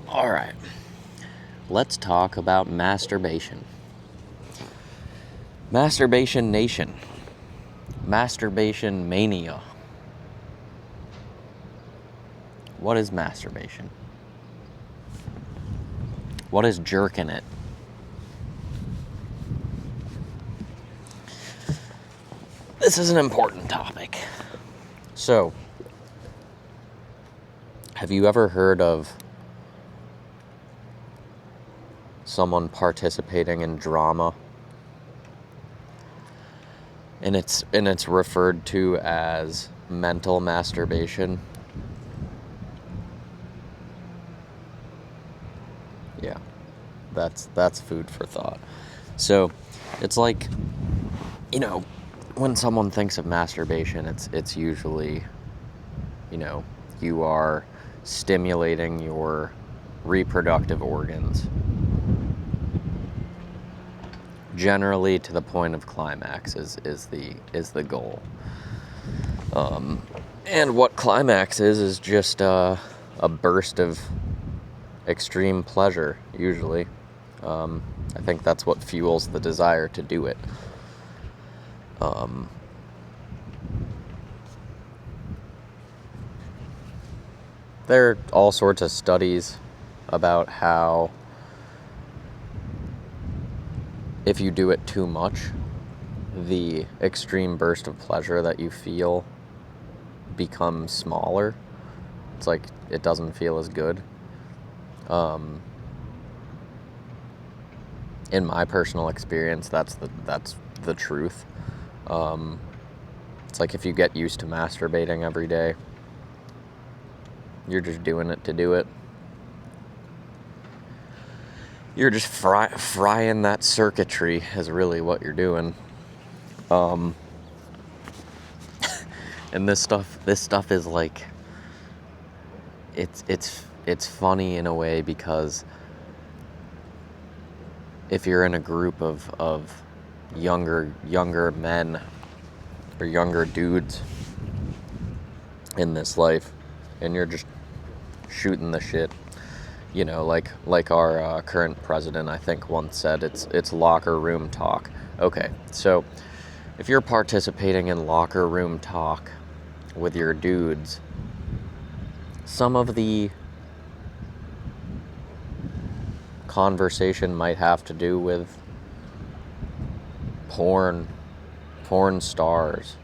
All right, let's talk about masturbation. Masturbation Nation. Masturbation Mania. What is masturbation? What is jerking it? This is an important topic. So, have you ever heard of someone participating in drama? And it's referred to as mental masturbation. Yeah. That's food for thought. So, it's like, when someone thinks of masturbation, it's usually, you are stimulating your reproductive organs, generally to the point of climax is the goal. And what climax is just a burst of extreme pleasure, usually. I think that's what fuels the desire to do it. There are all sorts of studies about how if you do it too much, the extreme burst of pleasure that you feel becomes smaller. It's like it doesn't feel as good. In my personal experience, that's the truth. It's like if you get used to masturbating every day, you're just doing it to do it. You're just frying that circuitry is really what you're doing. And this stuff is like, it's funny in a way, because if you're in a group of younger men or younger dudes in this life, and you're just shooting the shit, like our current president, I think, once said, it's locker room talk. Okay, so if you're participating in locker room talk with your dudes, some of the conversation might have to do with porn stars,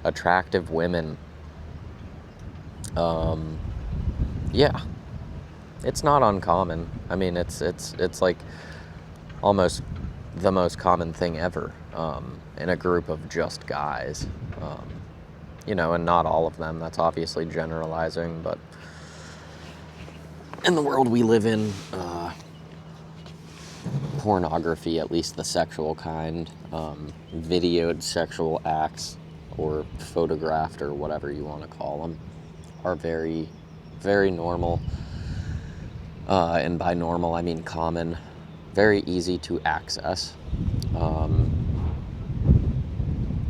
attractive women. Yeah, it's not uncommon. I mean, it's like almost the most common thing ever in a group of just guys. And not all of them. That's obviously generalizing, but in the world we live in, pornography, at least the sexual kind, videoed sexual acts, or photographed, or whatever you want to call them, are very, very normal. And by normal, I mean common, very easy to access.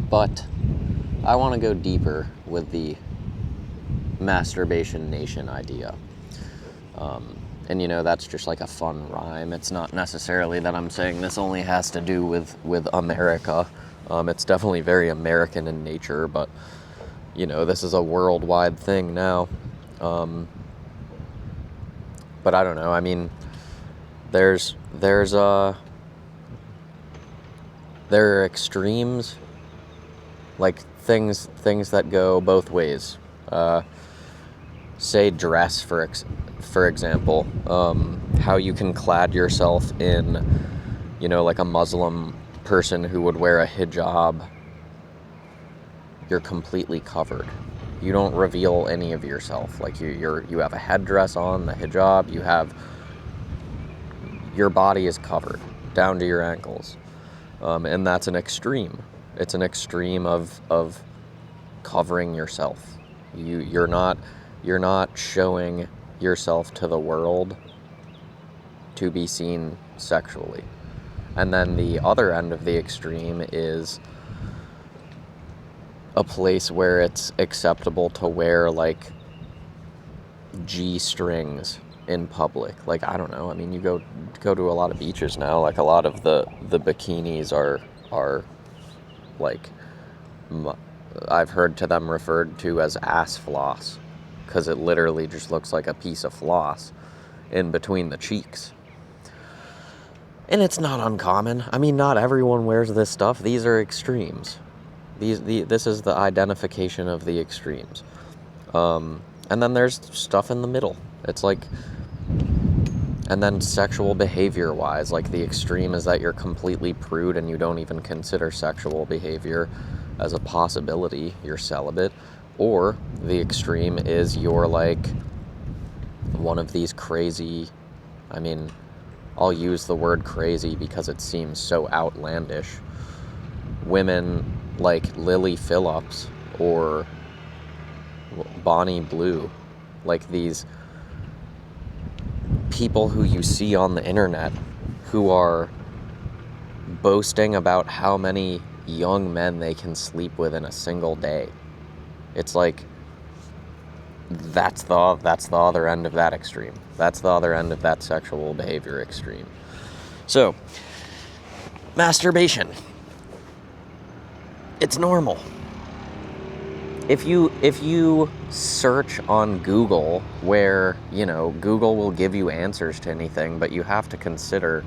But I want to go deeper with the Masturbation Nation idea. And that's just like a fun rhyme. It's not necessarily that I'm saying this only has to do with America. It's definitely very American in nature, but this is a worldwide thing now. But I don't know. I mean, there are extremes, like things that go both ways. Say dress, for example, how you can clad yourself in, like a Muslim person who would wear a hijab. You're completely covered. You don't reveal any of yourself. Like you have a headdress on, the hijab. Your body is covered down to your ankles, and that's an extreme. It's an extreme of covering yourself. You're not showing yourself to the world to be seen sexually. And then the other end of the extreme is a place where it's acceptable to wear like G-strings in public. Like, I don't know. I mean, you go to a lot of beaches now. Like, a lot of the bikinis are like, I've heard to them referred to as ass floss, because it literally just looks like a piece of floss in between the cheeks. And it's not uncommon. I mean, not everyone wears this stuff. These are extremes. This is the identification of the extremes. And then there's stuff in the middle. It's like, and then sexual behavior wise, like the extreme is that you're completely prude and you don't even consider sexual behavior as a possibility. You're celibate. Or the extreme is you're like one of these crazy, I mean, I'll use the word crazy because it seems so outlandish. Women like Lily Phillips or Bonnie Blue, like these people who you see on the internet who are boasting about how many young men they can sleep with in a single day. It's like, that's the other end of that extreme. That's the other end of that sexual behavior extreme. So, masturbation. It's normal. If you search on Google, where, you know, Google will give you answers to anything, but you have to consider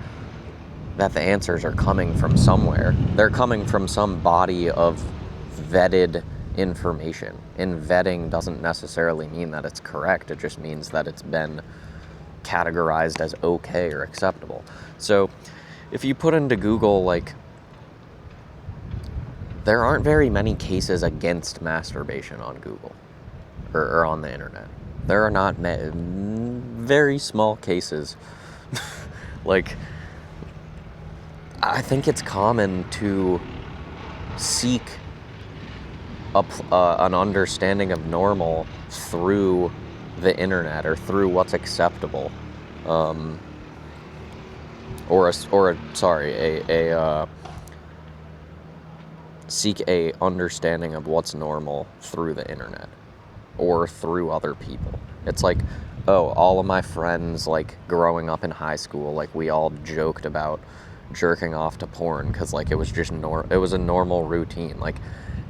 that the answers are coming from somewhere. They're coming from some body of vetted information. And vetting doesn't necessarily mean that it's correct. It just means that it's been categorized as okay or acceptable. So if you put into Google, like, there aren't very many cases against masturbation on Google or on the internet. There are not very small cases. Like, I think it's common to seek an understanding of normal through the internet or through what's acceptable, seek a understanding of what's normal through the internet or through other people. It's like, oh, all of my friends, like, growing up in high school, like, we all joked about jerking off to porn because, like, it was just it was a normal routine. Like,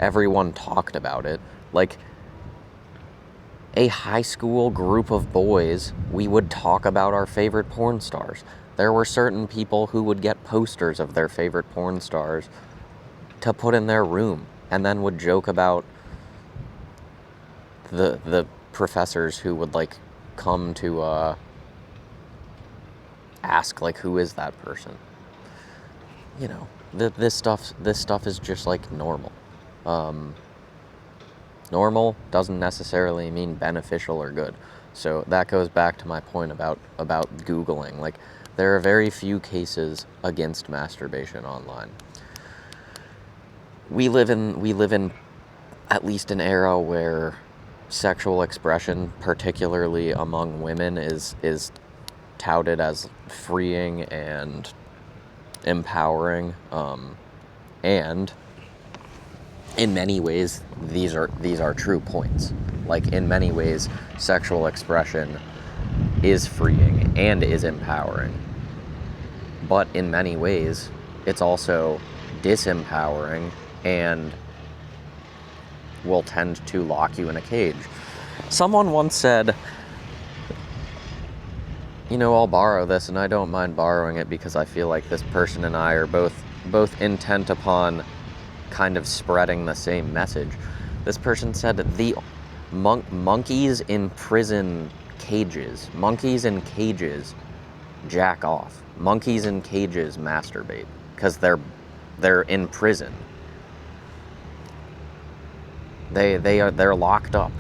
everyone talked about it. Like, a high school group of boys, we would talk about our favorite porn stars. There were certain people who would get posters of their favorite porn stars to put in their room, and then would joke about the professors who would, like, come to ask, like, who is that person? You know, this stuff is just, like, normal. Normal doesn't necessarily mean beneficial or good. So that goes back to my point about Googling. Like, there are very few cases against masturbation online. We live in at least an era where sexual expression, particularly among women, is touted as freeing and empowering, and in many ways these are true points. Like, in many ways, sexual expression is freeing and is empowering, but in many ways it's also disempowering and will tend to lock you in a cage. Someone once said, you know, I'll borrow this, and I don't mind borrowing it because I feel like this person and I are both intent upon kind of spreading the same message. This person said that the monkeys in prison cages, monkeys in cages jack off. Monkeys in cages masturbate because they're in prison. They're locked up.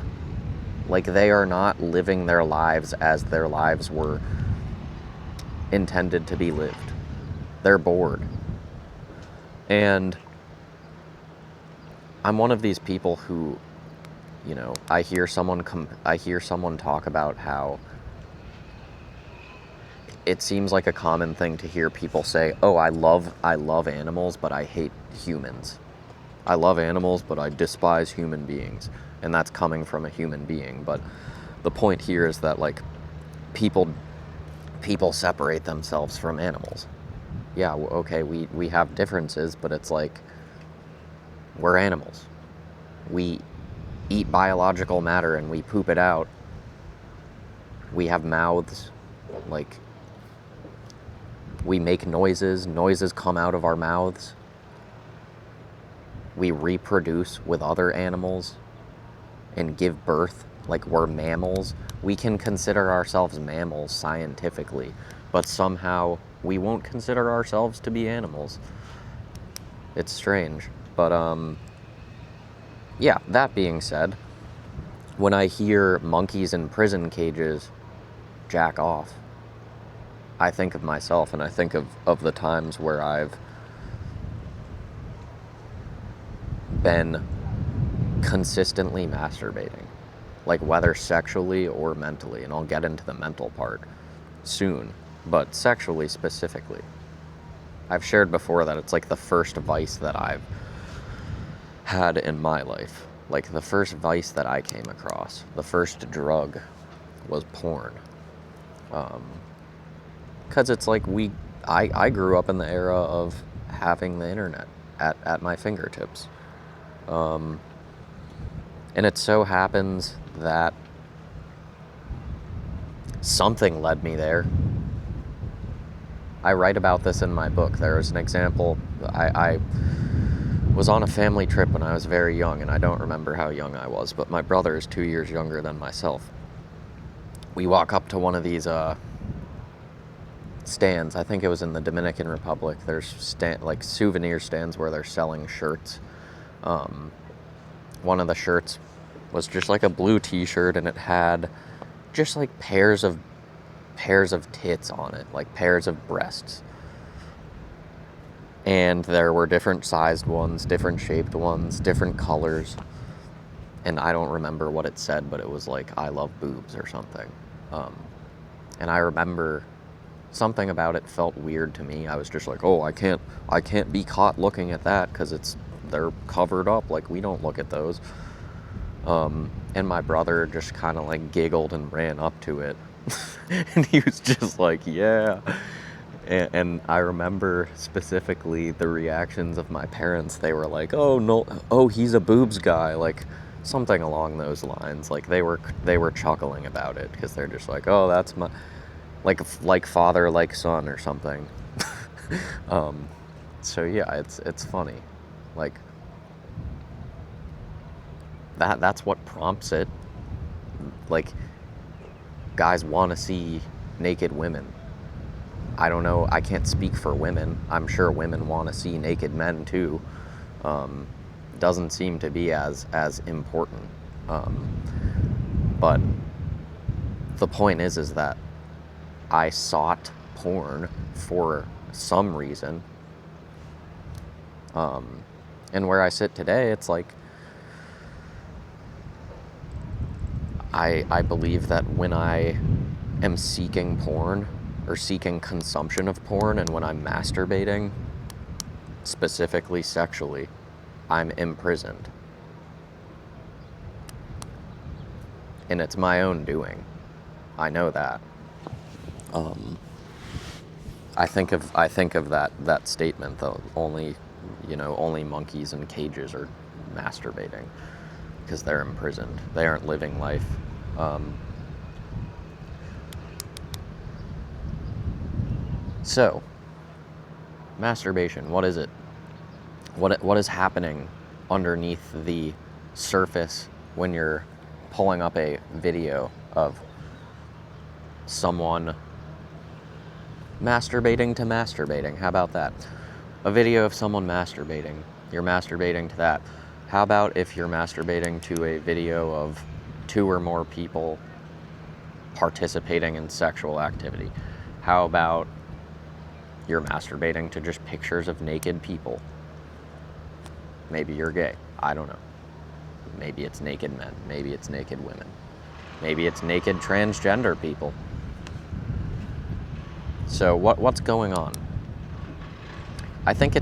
Like, they are not living their lives as their lives were intended to be lived. They're bored. And I'm one of these people who, you know, I hear someone talk about how it seems like a common thing to hear people say, "Oh, I love animals, but I hate humans. I love animals, but I despise human beings." And that's coming from a human being. But the point here is that, like, people people separate themselves from animals. Yeah, okay, we have differences, but it's like, we're animals. We eat biological matter and we poop it out. We have mouths, like, we make noises come out of our mouths. We reproduce with other animals and give birth, like we're mammals. We can consider ourselves mammals scientifically, but somehow we won't consider ourselves to be animals. It's strange, but yeah, that being said, when I hear monkeys in prison cages jack off, I think of myself, and I think of the times where I've been consistently masturbating, like whether sexually or mentally, and I'll get into the mental part soon, but sexually specifically. I've shared before that it's like the first vice that I've had in my life. Like the first vice that I came across, the first drug was porn. Because it's like I grew up in the era of having the internet at my fingertips. And it so happens that something led me there. I write about this in my book. There is an example. I was on a family trip when I was very young, and I don't remember how young I was, but my brother is 2 years younger than myself. We walk up to one of these stands. I think it was in the Dominican Republic. There's like souvenir stands where they're selling shirts. One of the shirts was just like a blue t-shirt, and it had just like pairs of tits on it, like pairs of breasts. And there were different sized ones, different shaped ones, different colors. And I don't remember what it said, but it was like, I love boobs or something. And I remember something about it felt weird to me. I was just like, oh, I can't be caught looking at that because they're covered up. Like, we don't look at those. And my brother just kind of like giggled and ran up to it. And he was just like, yeah. And I remember specifically the reactions of my parents. They were like, oh no, oh, he's a boobs guy, like something along those lines. Like they were chuckling about it because they're just like, oh, that's my, like father, like son or something. So yeah, it's funny. Like that's what prompts it. Like, guys want to see naked women. I don't know, I can't speak for women. I'm sure women want to see naked men too. Doesn't seem to be as important. But the point is that I sought porn for some reason. And where I sit today, it's like, I believe that when I am seeking porn or seeking consumption of porn, and when I'm masturbating, specifically sexually, I'm imprisoned. And it's my own doing. I know that. I think of that statement though. Only monkeys in cages are masturbating because they're imprisoned. They aren't living life. So, masturbation, what is it? What is happening underneath the surface when you're pulling up a video of someone masturbating to masturbating? How about that? A video of someone masturbating. You're masturbating to that. How about if you're masturbating to a video of 2 or more people participating in sexual activity? How about you're masturbating to just pictures of naked people? Maybe you're gay. I don't know. Maybe it's naked men. Maybe it's naked women. Maybe it's naked transgender people. So what's going on? I think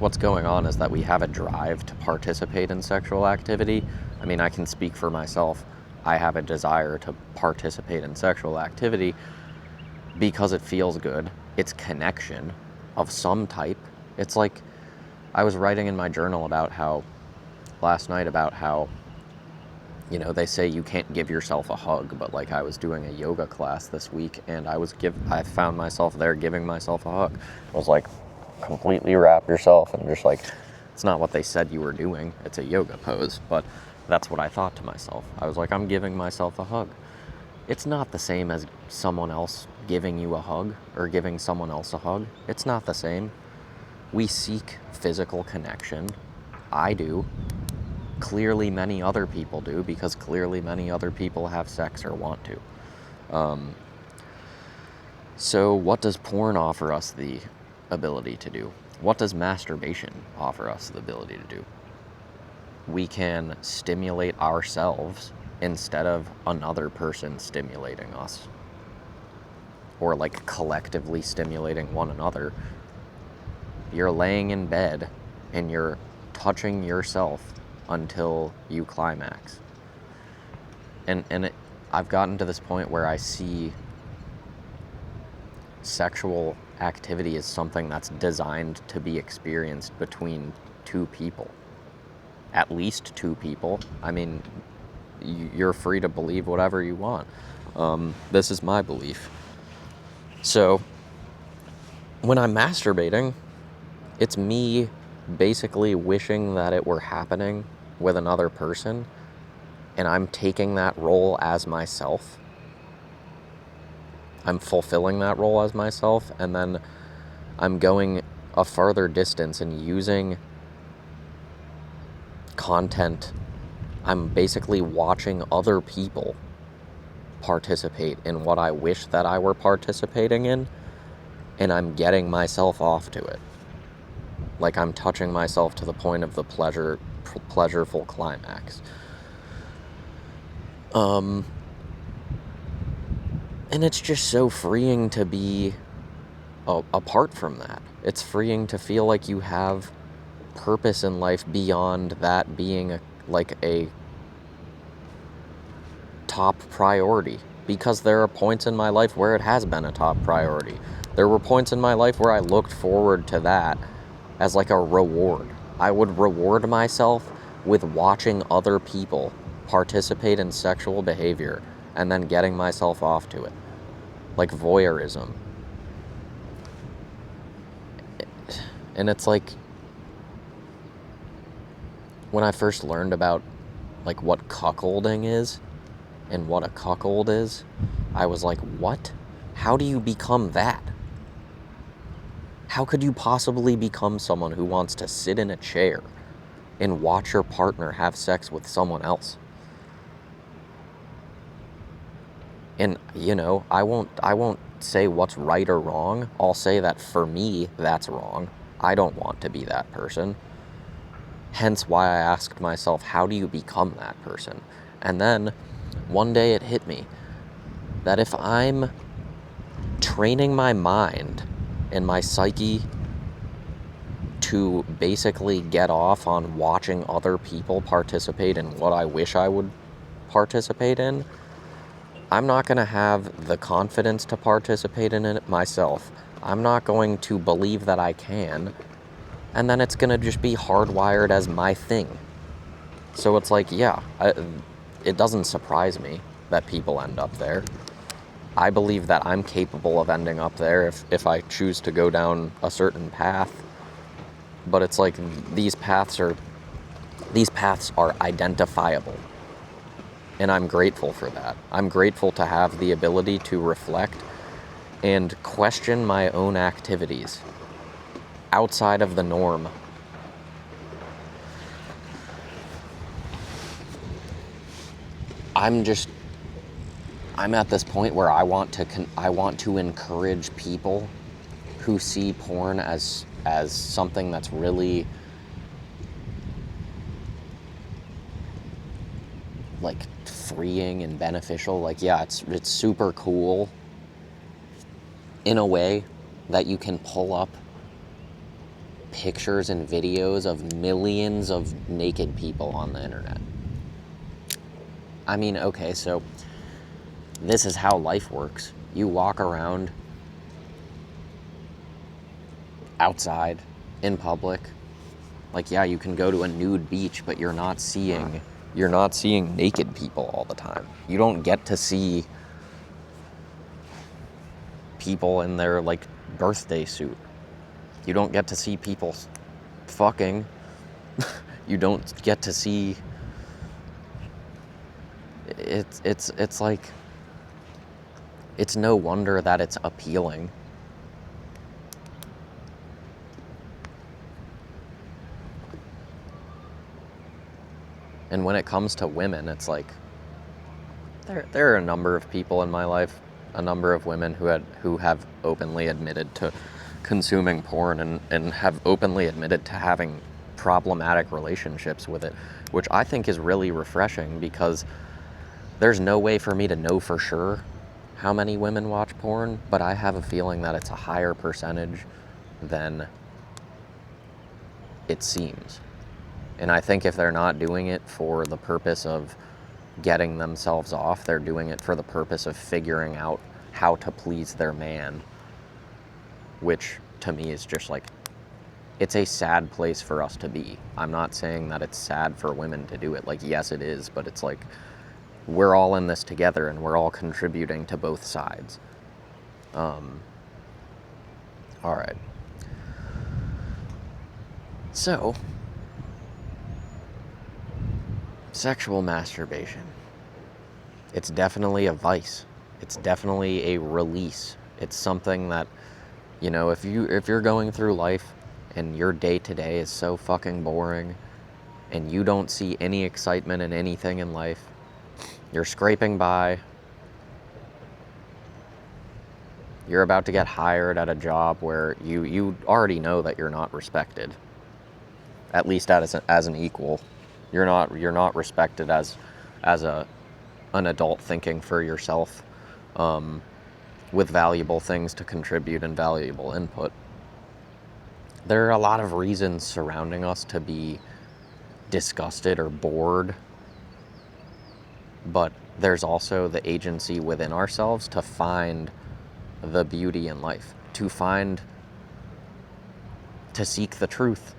what's going on is that we have a drive to participate in sexual activity. I mean, I can speak for myself. I have a desire to participate in sexual activity, because it feels good. It's connection of some type. It's like I was writing in my journal about how last night about how, you know, they say you can't give yourself a hug, but like I was doing a yoga class this week and I found myself there giving myself a hug. I was like, completely wrap yourself, and just like, it's not what they said you were doing. It's a yoga pose, but that's what I thought to myself. I was like, I'm giving myself a hug. It's not the same as someone else giving you a hug or giving someone else a hug. It's not the same. We seek physical connection. I do. Clearly many other people do, because clearly many other people have sex or want to. So what does porn offer us the ability to do? What does masturbation offer us the ability to do? We can stimulate ourselves instead of another person stimulating us, or like collectively stimulating one another. You're laying in bed and you're touching yourself until you climax. I've gotten to this point where I see sexual activity as something that's designed to be experienced between two people. At least two people. I mean, you're free to believe whatever you want. This is my belief. So, when I'm masturbating, it's me basically wishing that it were happening with another person, and I'm taking that role as myself. I'm fulfilling that role as myself, and then I'm going a further distance and using content. I'm basically watching other people participate in what I wish that I were participating in, and I'm getting myself off to it. Like I'm touching myself to the point of the pleasureful climax. And it's just so freeing to be apart from that. It's freeing to feel like you have purpose in life beyond that being a top priority. Because there are points in my life where it has been a top priority. There were points in my life where I looked forward to that as like a reward. I would reward myself with watching other people participate in sexual behavior and then getting myself off to it. Like voyeurism. And it's like, when I first learned about like what cuckolding is and what a cuckold is, I was like, what? How do you become that? How could you possibly become someone who wants to sit in a chair and watch your partner have sex with someone else? And, you know, I won't say what's right or wrong. I'll say that for me, that's wrong. I don't want to be that person. Hence why I asked myself, how do you become that person? And then one day it hit me that if I'm training my mind and my psyche to basically get off on watching other people participate in what I wish I would participate in, I'm not going to have the confidence to participate in it myself. I'm not going to believe that I can. And then it's going to just be hardwired as my thing. So it's like, yeah, it doesn't surprise me that people end up there. I believe that I'm capable of ending up there if I choose to go down a certain path. But it's like these paths are identifiable. And I'm grateful for that. I'm grateful to have the ability to reflect and question my own activities outside of the norm. I'm at this point where I want to encourage people who see porn as something that's really like freeing and beneficial. Like, yeah, it's super cool in a way that you can pull up pictures and videos of millions of naked people on the internet. I mean, okay, so this is how life works. You walk around outside, in public. Like, yeah, you can go to a nude beach, but you're not seeing naked people all the time. You don't get to see people in their, like, birthday suit. You don't get to see people fucking. You don't get to see... It's like... It's no wonder that it's appealing. And when it comes to women, it's like... There are a number of people in my life, a number of women who have openly admitted to consuming porn and have openly admitted to having problematic relationships with it, which I think is really refreshing, because there's no way for me to know for sure how many women watch porn, but I have a feeling that it's a higher percentage than it seems. And I think if they're not doing it for the purpose of getting themselves off, they're doing it for the purpose of figuring out how to please their man, which to me is just like, it's a sad place for us to be. I'm not saying that it's sad for women to do it. Like, yes, it is, but it's like, we're all in this together and we're all contributing to both sides. All right. So, sexual masturbation. It's definitely a vice. It's definitely a release. It's something that, you know, if you're going through life and your day-to-day is so fucking boring and you don't see any excitement in anything in life, you're scraping by, you're about to get hired at a job where you already know that you're not respected, at least as an equal. You're not respected as an adult thinking for yourself, with valuable things to contribute and valuable input. There are a lot of reasons surrounding us to be disgusted or bored, but there's also the agency within ourselves to find the beauty in life, to seek the truth.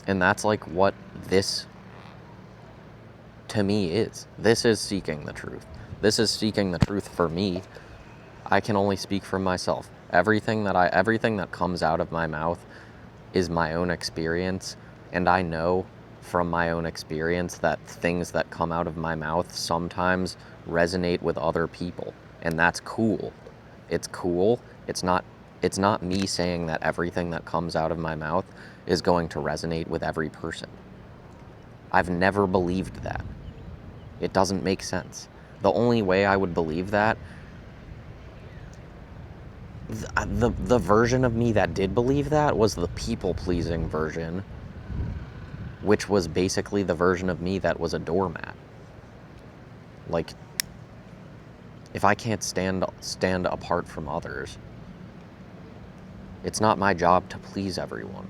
And that's like what this, to me, is. This is seeking the truth. This is seeking the truth for me. I can only speak for myself. Everything that comes out of my mouth is my own experience, and I know from my own experience that things that come out of my mouth sometimes resonate with other people, and that's cool. It's cool. It's not me saying that everything that comes out of my mouth is going to resonate with every person. I've never believed that. It doesn't make sense. The only way I would believe that, the version of me that did believe that was the people-pleasing version, which was basically the version of me that was a doormat. Like, if I can't stand apart from others, it's not my job to please everyone.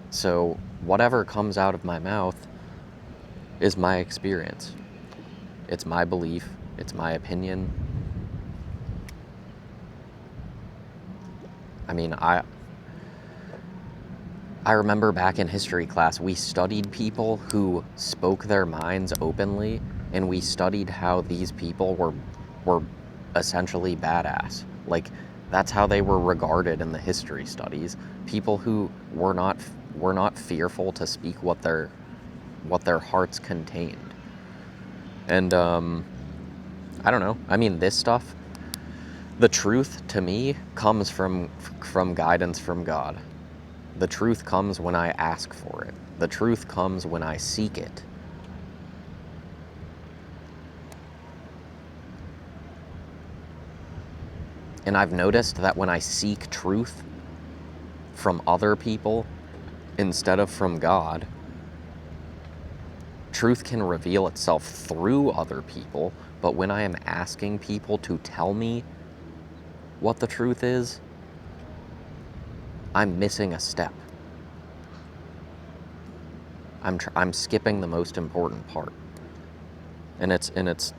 So whatever comes out of my mouth is my experience. It's my belief. It's my opinion. I mean, I remember back in history class, we studied people who spoke their minds openly, and we studied how these people were essentially badass. Like, that's how they were regarded in the history studies. People who were not fearful to speak what their hearts contained. And I don't know. I mean, this stuff, the truth to me comes from guidance from God. The truth comes when I ask for it. The truth comes when I seek it. And I've noticed that when I seek truth from other people instead of from God, truth can reveal itself through other people, but when I am asking people to tell me what the truth is, I'm missing a step. I'm skipping the most important part. And it's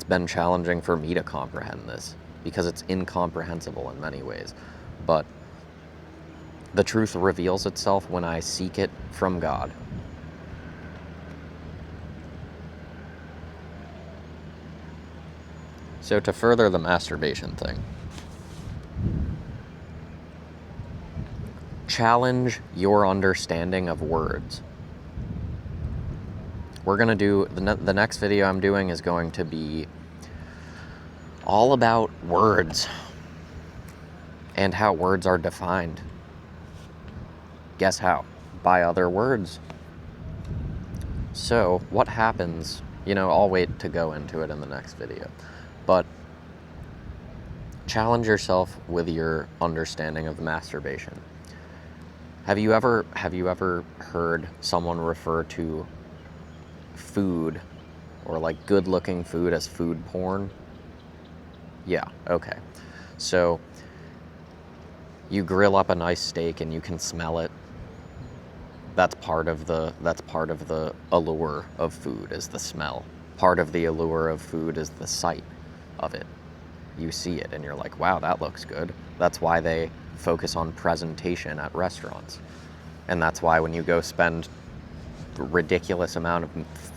been challenging for me to comprehend this, because it's incomprehensible in many ways. But the truth reveals itself when I seek it from God. So to further the masturbation thing, challenge your understanding of words. We're going to do, the next video I'm doing is going to be all about words and how words are defined. Guess how? By other words. So what happens, I'll wait to go into it in the next video, but challenge yourself with your understanding of masturbation. Have you ever heard someone refer to food or like good looking food as food porn? Yeah, okay. So you grill up a nice steak and you can smell it. That's part of the allure of food, is the smell. Part of the allure of food is the sight of it. You see it and you're like, wow, that looks good. That's why they focus on presentation at restaurants. And that's why when you go spend a ridiculous amount of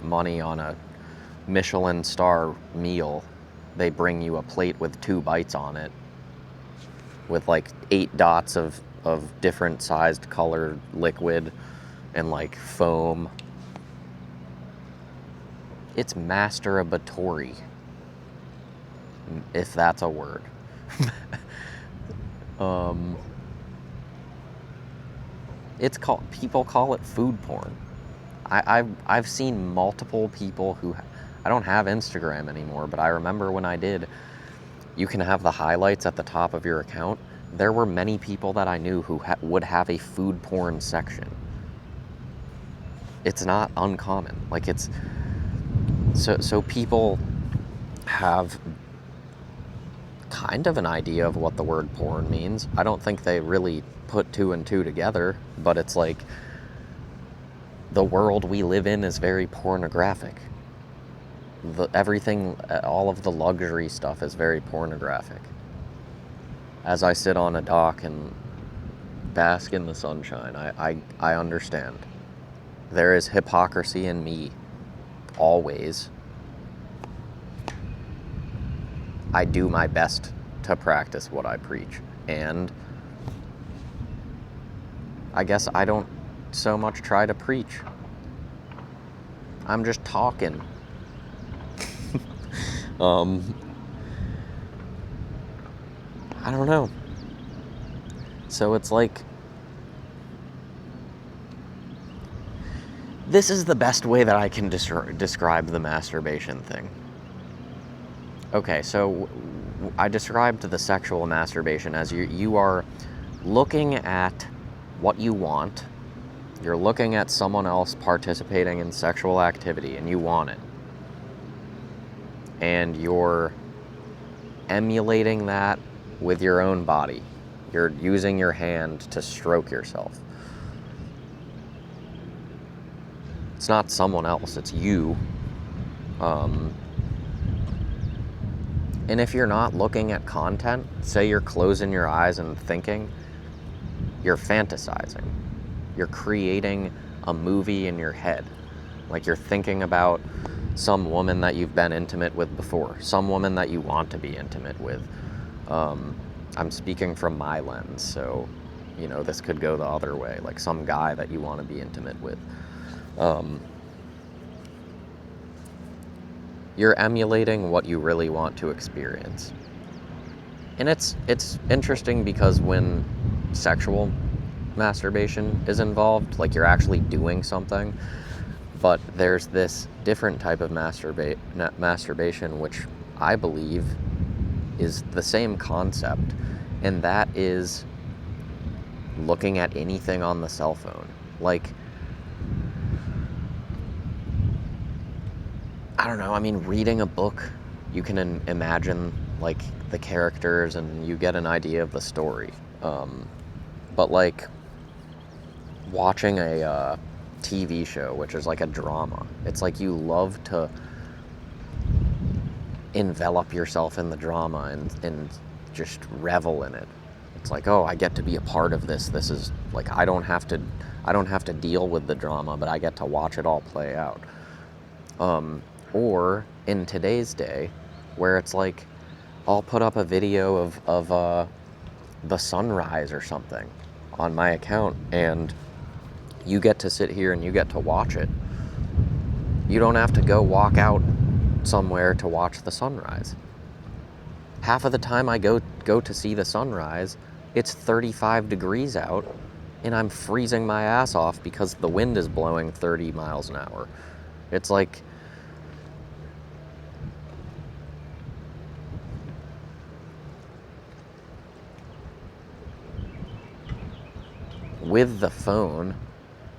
money on a Michelin star meal, they bring you a plate with 2 bites on it with like 8 dots of different sized colored liquid and like foam. It's masturbatory, if that's a word. People call it food porn. I've seen multiple people who, I don't have Instagram anymore, but I remember when I did, you can have the highlights at the top of your account. There were many people that I knew who would have a food porn section. It's not uncommon. Like, it's so people have kind of an idea of what the word porn means. I don't think they really put 2 and 2 together, but it's like the world we live in is very pornographic. Everything, all of the luxury stuff is very pornographic. As I sit on a dock and bask in the sunshine, I understand. There is hypocrisy in me, always. I do my best to practice what I preach, and I guess I don't so much try to preach. I'm just talking. I don't know. So it's like, this is the best way that I can describe the masturbation thing. Okay, so I described the sexual masturbation as you are looking at what you want. You're looking at someone else participating in sexual activity and you want it. And you're emulating that with your own body. You're using your hand to stroke yourself. It's not someone else, it's you. And if you're not looking at content, say you're closing your eyes and thinking, you're fantasizing. You're creating a movie in your head. Like, you're thinking about some woman that you've been intimate with before, some woman that you want to be intimate with. I'm speaking from my lens, so, this could go the other way, like some guy that you want to be intimate with. You're emulating what you really want to experience. And it's interesting because when sexual masturbation is involved, like, you're actually doing something, but there's this different type of masturbation, which I believe is the same concept, and that is looking at anything on the cell phone. Like, I don't know, reading a book, you can imagine, like, the characters and you get an idea of the story. But, like, watching a TV show, which is like a drama, it's like you love to envelop yourself in the drama and just revel in it. It's like, oh, I get to be a part of this. This is like, I don't have to deal with the drama, but I get to watch it all play out. Or in today's day, where it's like, I'll put up a video of the sunrise or something on my account, and you get to sit here and you get to watch it. You don't have to go walk out somewhere to watch the sunrise. Half of the time I go to see the sunrise, it's 35 degrees out, and I'm freezing my ass off because the wind is blowing 30 miles an hour. It's like, with the phone,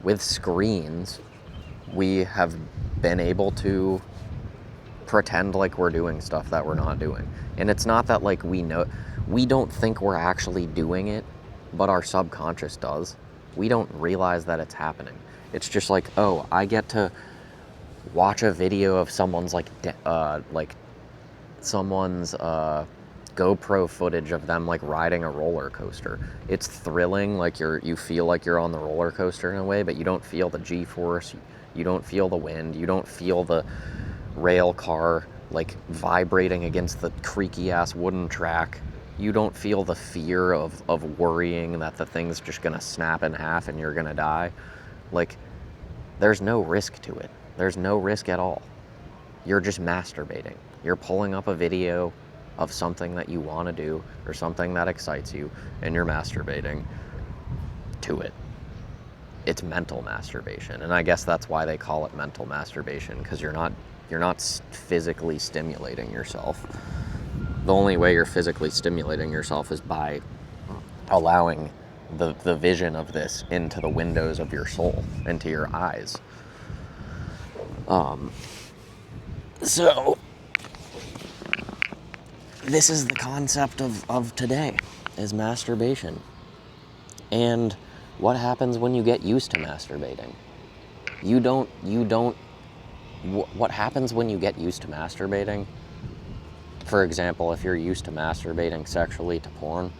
with screens, we have been able to pretend like we're doing stuff that we're not doing. And it's not that like we don't think we're actually doing it, but our subconscious does. We don't realize that it's happening. It's just like, oh, I get to watch a video of someone's someone's GoPro footage of them like riding a roller coaster. It's thrilling, like you feel like you're on the roller coaster in a way, but you don't feel the G-force, you don't feel the wind, you don't feel the rail car like vibrating against the creaky ass wooden track. You don't feel the fear of worrying that the thing's just gonna snap in half and you're gonna die. Like, there's no risk to it. There's no risk at all. You're just masturbating. You're pulling up a video of something that you want to do or something that excites you, and you're masturbating to it. It's mental masturbation, and I guess that's why they call it mental masturbation, because you're not physically stimulating yourself. The only way you're physically stimulating yourself is by allowing the vision of this into the windows of your soul, into your eyes. So this is the concept of today, is masturbation. And what happens when you get used to masturbating? What happens when you get used to masturbating? For example, if you're used to masturbating sexually to porn,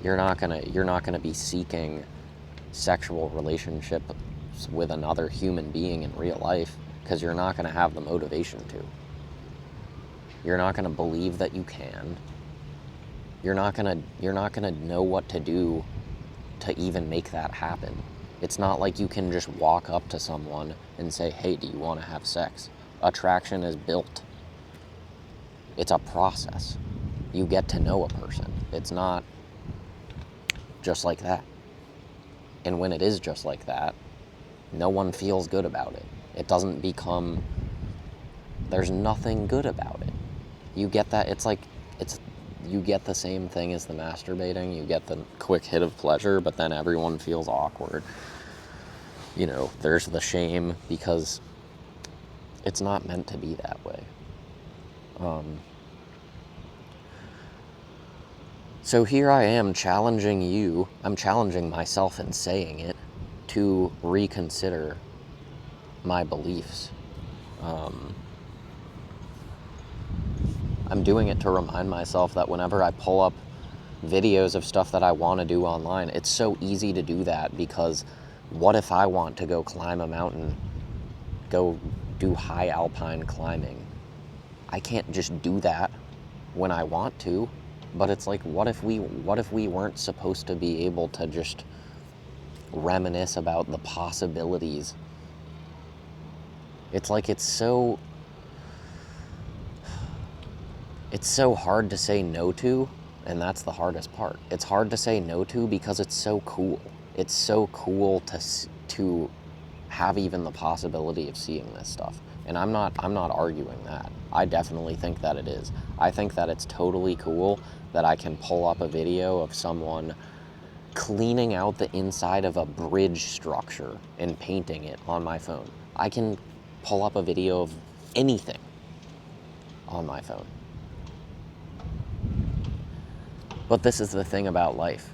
you're not gonna be seeking sexual relationships with another human being in real life, because you're not gonna have the motivation to. You're not gonna believe that you can. You're not gonna know what to do to even make that happen. It's not like you can just walk up to someone and say, hey, do you want to have sex? Attraction is built. It's a process. You get to know a person. It's not just like that. And when it is just like that, no one feels good about it. It doesn't become, there's nothing good about it. You get that, you get the same thing as the masturbating. You get the quick hit of pleasure, but then everyone feels awkward. You know, there's the shame because it's not meant to be that way. So here I am challenging you, I'm challenging myself in saying it, to reconsider my beliefs. I'm doing it to remind myself that whenever I pull up videos of stuff that I want to do online, it's so easy to do that, because what if I want to go climb a mountain, go do high alpine climbing? I can't just do that when I want to, but it's like, what if we weren't supposed to be able to just reminisce about the possibilities? It's like, it's so hard to say no to, and that's the hardest part. It's hard to say no to because it's so cool. It's so cool to have even the possibility of seeing this stuff. And I'm not arguing that. I definitely think that it is. I think that it's totally cool that I can pull up a video of someone cleaning out the inside of a bridge structure and painting it on my phone. I can pull up a video of anything on my phone. But this is the thing about life.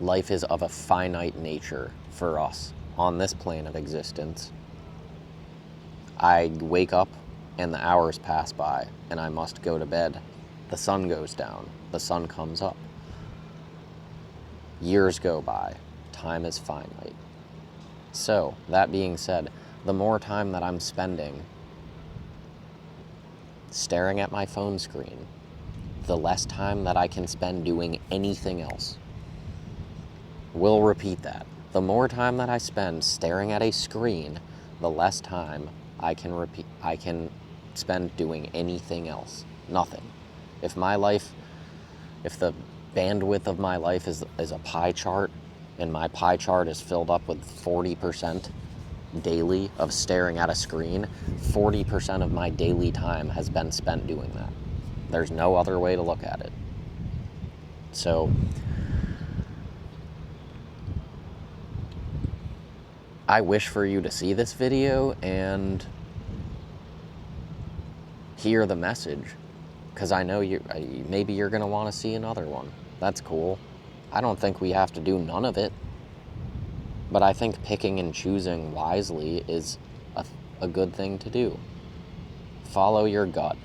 Life is of a finite nature for us on this plane of existence. I wake up and the hours pass by, and I must go to bed. The sun goes down, the sun comes up. Years go by, time is finite. So, that being said, the more time that I'm spending staring at my phone screen, the less time that I can spend doing anything else. We'll repeat that. The more time that I spend staring at a screen, the less time I can spend doing anything else. Nothing. If the bandwidth of my life is a pie chart, and my pie chart is filled up with 40% daily of staring at a screen, 40% of my daily time has been spent doing that. There's no other way to look at it. So, I wish for you to see this video and hear the message, because I know maybe you're going to want to see another one. That's cool. I don't think we have to do none of it, but I think picking and choosing wisely is a good thing to do. Follow your gut.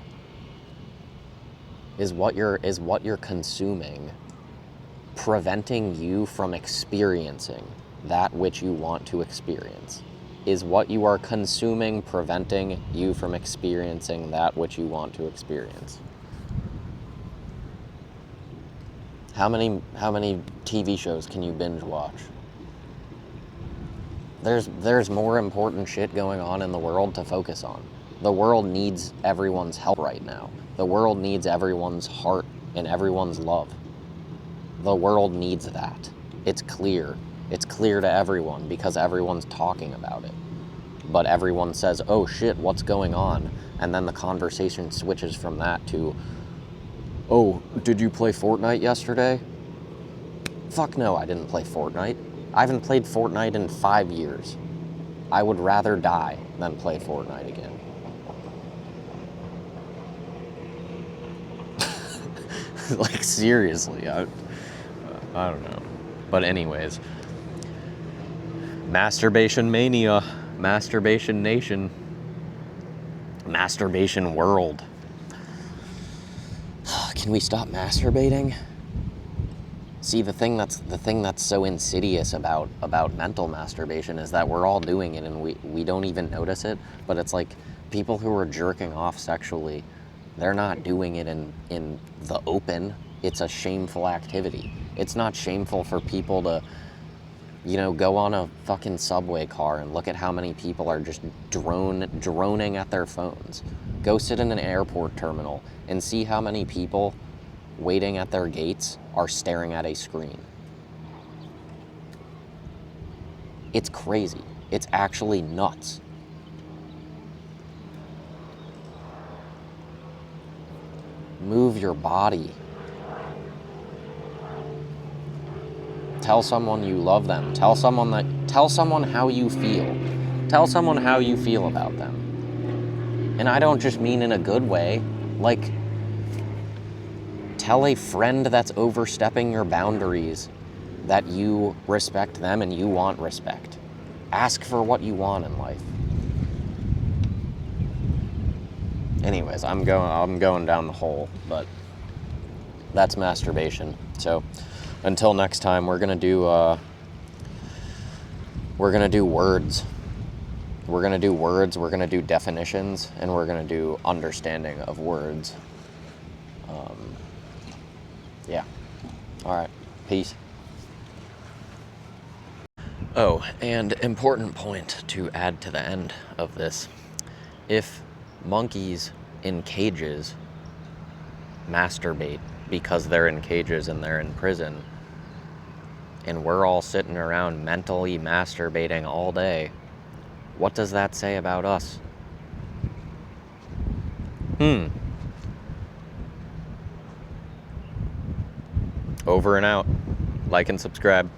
Is what you're consuming preventing you from experiencing that which you want to experience? Is what you are consuming preventing you from experiencing that which you want to experience? How many TV shows can you binge watch? There's more important shit going on in the world to focus on. The world needs everyone's help right now. The world needs everyone's heart and everyone's love. The world needs that. It's clear. It's clear to everyone because everyone's talking about it. But everyone says, oh shit, what's going on? And then the conversation switches from that to, oh, did you play Fortnite yesterday? Fuck no, I didn't play Fortnite. I haven't played Fortnite in 5 years. I would rather die than play Fortnite again. Like, seriously, I don't know. But anyways, Masturbation Mania, Masturbation Nation, Masturbation World. Can we stop masturbating? See, the thing that's so insidious about mental masturbation is that we're all doing it and we don't even notice it. But it's like people who are jerking off sexually, they're not doing it in the open. It's a shameful activity. It's not shameful for people to, go on a fucking subway car and look at how many people are just droning at their phones. Go sit in an airport terminal and see how many people waiting at their gates are staring at a screen. It's crazy. It's actually nuts. Move your body. Tell someone you love them. Tell someone how you feel. Tell someone how you feel about them. And I don't just mean in a good way. Like, tell a friend that's overstepping your boundaries that you respect them and you want respect. Ask for what you want in life. Anyways, I'm going down the hole, but that's masturbation. So until next time, we're gonna do words. We're gonna do words. We're gonna do definitions, and we're gonna do understanding of words. Yeah. All right. Peace. Oh, and important point to add to the end of this. If monkeys in cages masturbate because they're in cages and they're in prison, and we're all sitting around mentally masturbating all day, what does that say about us? Over and out. Like and subscribe.